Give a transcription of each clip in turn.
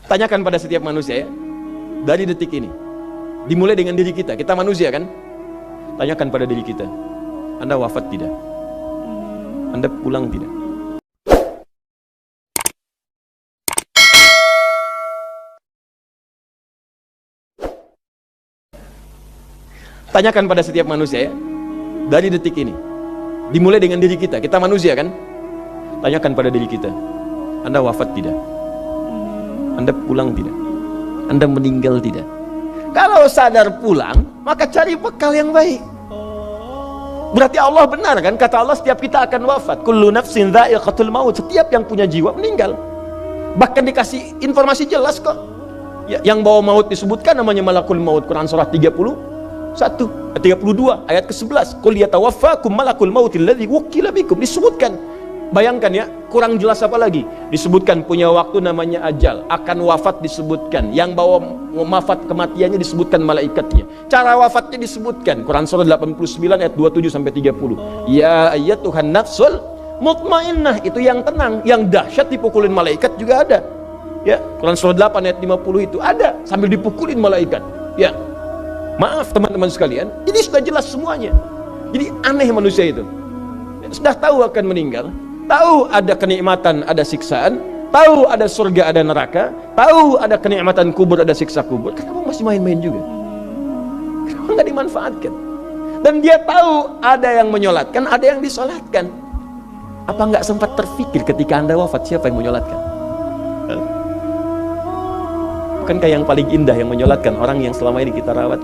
Tanyakan pada setiap manusia ya, dari detik ini, dimulai dengan diri kita. Kita manusia kan? Tanyakan pada diri kita, Anda wafat tidak? Anda pulang tidak? Tanyakan pada setiap manusia ya, dari detik ini, dimulai dengan diri kita. Kita manusia kan? Tanyakan pada diri kita, Anda wafat tidak? Anda pulang tidak? Anda meninggal tidak? Kalau sadar pulang, maka cari bekal yang baik. Berarti Allah benar kan? Kata Allah, setiap kita akan wafat. Kullu nafsin dha'iqatul maut. Setiap yang punya jiwa meninggal. Bahkan dikasih informasi jelas kok. Ya, yang bawa maut disebutkan namanya malakul maut. Quran surah 32 ayat ke-11. Qul yatawaffakum malakul mautil ladzi wukkila bikum. Disebutkan. Bayangkan ya, kurang jelas apa lagi? Disebutkan punya waktu namanya ajal, akan wafat disebutkan, yang bawa wafat kematiannya disebutkan malaikatnya, cara wafatnya disebutkan. Quran surah 89 ayat 27 sampai 30. Ya ayyatuhan nafsul mutmainnah, itu yang tenang, yang dahsyat dipukulin malaikat juga ada. Ya, Quran surah 8 ayat 50 itu ada sambil dipukulin malaikat. Ya. Maaf teman-teman sekalian, ini sudah jelas semuanya. Jadi aneh manusia itu. Sudah tahu akan meninggal, tahu ada kenikmatan, ada siksaan, tahu ada surga, ada neraka, tahu ada kenikmatan kubur, ada siksa kubur. Kenapa masih main-main juga? Kenapa nggak dimanfaatkan? Dan dia tahu ada yang menyolatkan, ada yang disolatkan. Apa nggak sempat terfikir ketika Anda wafat, siapa yang menyolatkan? Bukankah yang paling indah yang menyolatkan orang yang selama ini kita rawat?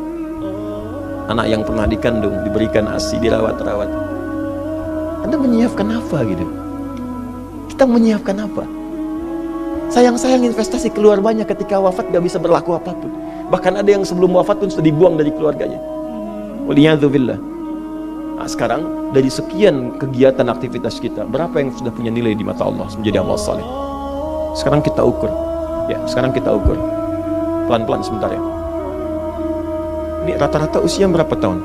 Anak yang pernah dikandung, diberikan ASI, dirawat-rawat. Anda menyiapkan apa gitu? Kita menyiapkan apa? Sayang-sayang investasi keluar banyak, ketika wafat gak bisa berlaku apapun. Bahkan ada yang sebelum wafat pun sudah dibuang dari keluarganya. Waliyadzubillah. Nah, sekarang dari sekian kegiatan aktivitas kita, berapa yang sudah punya nilai di mata Allah menjadi amal saleh? Sekarang kita ukur. Ya, sekarang kita ukur. Pelan-pelan sebentar ya. Ini rata-rata usia berapa tahun?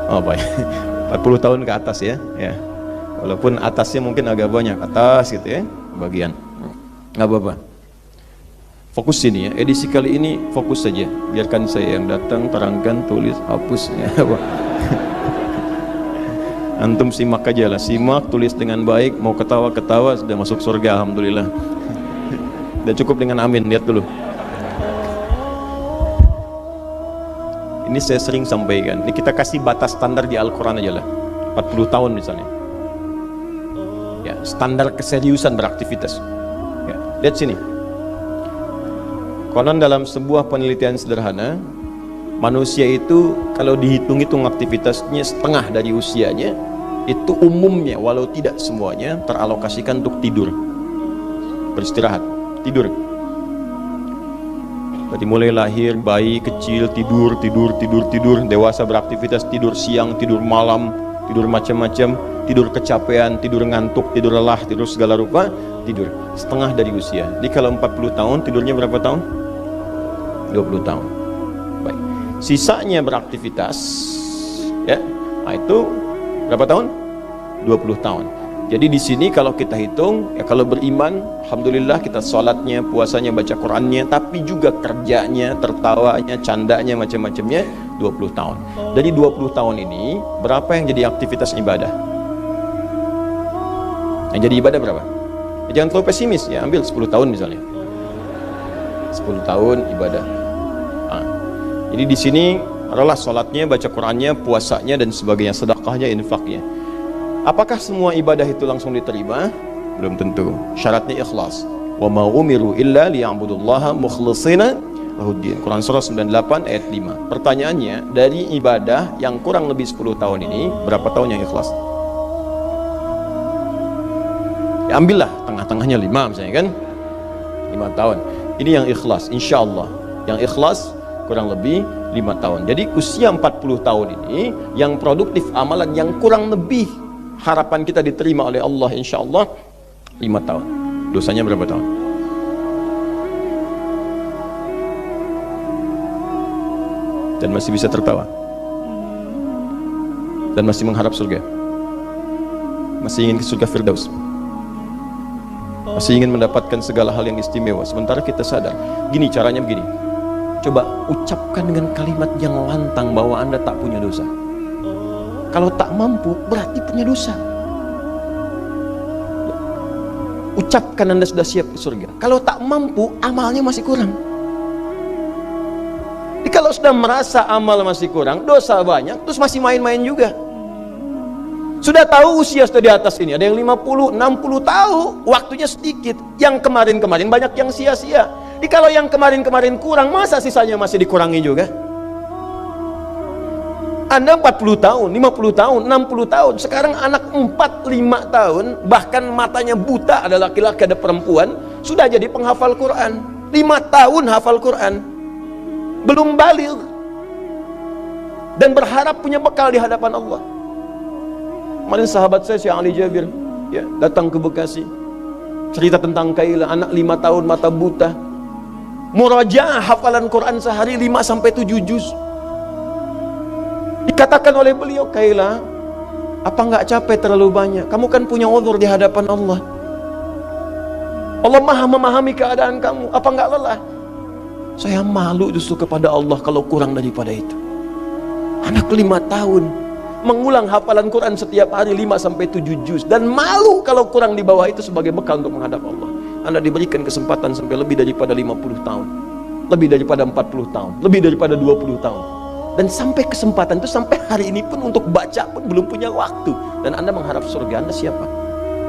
Oh baik, 40 tahun ke atas ya. Ya. Walaupun atasnya mungkin agak banyak, atas gitu ya, bagian. Nggak apa-apa. Fokus sini ya, edisi kali ini fokus saja. Biarkan saya yang datang, terangkan, tulis, hapus ya. Antum simak aja lah, simak, tulis dengan baik, mau ketawa-ketawa, sudah masuk surga, alhamdulillah. Udah cukup dengan amin, lihat dulu. Ini saya sering sampaikan, ini kita kasih batas standar di Al-Quran aja lah, 40 tahun misalnya. Ya, standar keseriusan beraktivitas. Ya, lihat sini. Konon dalam sebuah penelitian sederhana, manusia itu kalau dihitung-hitung aktivitasnya setengah dari usianya, itu umumnya, walau tidak semuanya, teralokasikan untuk tidur, beristirahat, tidur. Berarti mulai lahir, bayi kecil, tidur, dewasa beraktivitas, tidur siang, tidur malam, tidur macam-macam, tidur kecapean, tidur ngantuk, tidur lelah, tidur segala rupa, tidur. Setengah dari usia. Jadi kalau 40 tahun, tidurnya berapa tahun? 20 tahun. Baik. Sisanya beraktivitas, ya, nah itu berapa tahun? 20 tahun. Jadi di sini kalau kita hitung, ya kalau beriman, alhamdulillah kita sholatnya, puasanya, baca Qurannya, tapi juga kerjanya, tertawanya, candanya, macam-macamnya 20 tahun. Dari 20 tahun ini, berapa yang jadi aktivitas ibadah? Yang jadi ibadah berapa? Ya, jangan terlalu pesimis ya, ambil 10 tahun misalnya. 10 tahun ibadah. Nah, jadi di sini adalah sholatnya, baca Qurannya, puasanya dan sebagainya, sedekahnya, infaknya. Apakah semua ibadah itu langsung diterima? Belum tentu. Syaratnya ikhlas. Wa ma umiru illa liya'budullaha mukhlishina lahuddin. Quran surah 98 ayat 5. Pertanyaannya, dari ibadah yang kurang lebih 10 tahun ini, berapa tahun yang ikhlas? Ya, ambillah tengah-tengahnya 5 misalnya kan? 5 tahun. Ini yang ikhlas, insyaallah. Yang ikhlas kurang lebih 5 tahun. Jadi usia 40 tahun ini yang produktif amalan yang kurang lebih harapan kita diterima oleh Allah insyaallah 5 tahun. Dosanya berapa tahun? Dan masih bisa tertawa. Dan masih mengharap surga. Masih ingin ke surga Firdaus. masih ingin mendapatkan segala hal yang istimewa, sementara kita sadar, gini caranya begini. Coba ucapkan dengan kalimat yang lantang bahwa Anda tak punya dosa. Kalau tak mampu, berarti punya dosa. Ucapkan Anda sudah siap ke surga. Kalau tak mampu, amalnya masih kurang. Jadi kalau sudah merasa amal masih kurang, dosa banyak, terus masih main-main juga. Sudah tahu usia sudah di atas ini, ada yang 50, 60 tahu, waktunya sedikit. Yang kemarin-kemarin banyak yang sia-sia. Jadi kalau yang kemarin-kemarin kurang, masa sisanya masih dikurangi juga? Anda 40 tahun, 50 tahun, 60 tahun. Sekarang anak 4, 5 tahun, bahkan matanya buta, ada laki-laki, ada perempuan, sudah jadi penghafal Quran. 5 tahun hafal Quran. Belum baligh. Dan berharap punya bekal di hadapan Allah. Kemarin sahabat saya, Syekh Ali Jabir, ya, datang ke Bekasi. Cerita tentang Kaila, anak 5 tahun, mata buta. Murajaah hafalan Quran sehari 5-7 juz. Dikatakan oleh beliau, Kaila, apa nggak capek terlalu banyak? Kamu kan punya uzur di hadapan Allah. Allah maha memahami keadaan kamu. Apa nggak lelah? Saya malu justru kepada Allah kalau kurang daripada itu. Anak 5 tahun mengulang hafalan Quran setiap hari 5-7 juz, dan malu kalau kurang di bawah itu sebagai bekal untuk menghadap Allah. Anda diberikan kesempatan sampai lebih daripada 50 tahun, lebih daripada 40 tahun, lebih daripada 20 tahun. Dan sampai kesempatan itu, sampai hari ini pun untuk baca pun belum punya waktu. Dan Anda mengharap surga, Anda siapa?